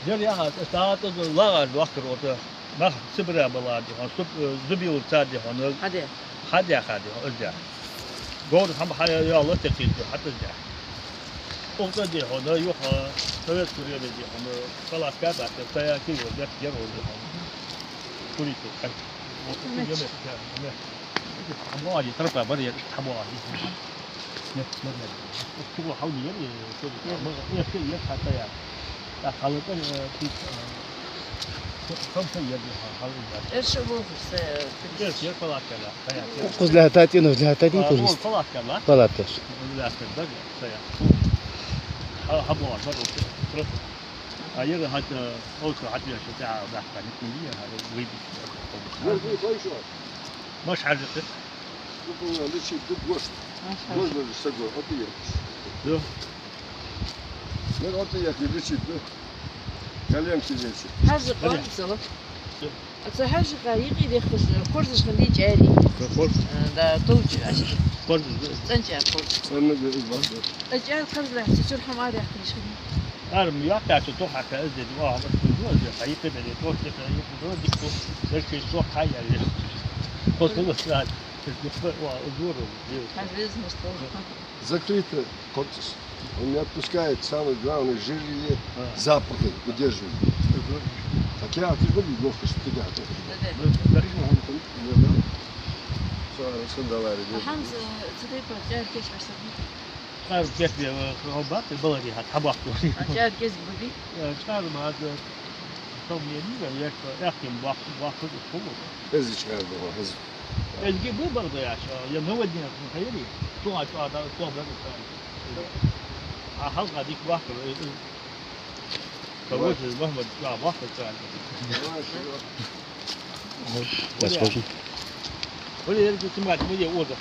جري أخذ ساعات لا الوقت روته ما سبرة بلادي هون زبي وتادي هون حدا أرجع قول هم حيا يا الله تكيد حتى أرجع وتادي هون يوح ثلاث سوريا بدي هون خلاص كذا سيا كي وجت جرو هون كوري تو حموالي تربى بري حموالي شو حاولي يلي يا حتى يا خلطة في كم سيد خلطة إيش هو كيف يطلع كلا وقز لها تاتين وز لها تاتين تونس طلع كلا طلعتش لا تقدر سيا حبوا برضو ترف أيضا حتى أوصل حتى شتاع بحث نتمنيه هذا ويدي مش عارف ليش تدوش دوش بالسجور أطير ده لا أطير في ليش ده كلام كذا حاجة قرصة أصل حاجة قريقي دي خش كورس خليه جاري كورس ده توجه عشان كورس تنجح كورس أنا بالبعض أجعل قرص له تشوف حماري أخلي شو أنا مياك عشان تروح كأزد واه بس بدون زي حقيقة اللي تروح تروح بدون دكتور لكن تروح حاجة اللي قلت له ساعد تذكر وأزور هذا بيزنس Закрыто корпус. Он не отпускает самое главное жирные запахи, удерживает. Так я отведу легко, что ты готов. حمزة تدري جار كيش بسوي قال كيف هبات البلدي هات حباكتو جار كيس ببي قال ما هذا توم يمين يحكم واحد الخمر هذا شغال هو هذا. الجيب برضه يا شو يوم هو الدين خيري شو هذا شو هذا حلقة ديك واحد فوت محمد واحد كان بس خوشي ولا يرجع سمعت مية أوضة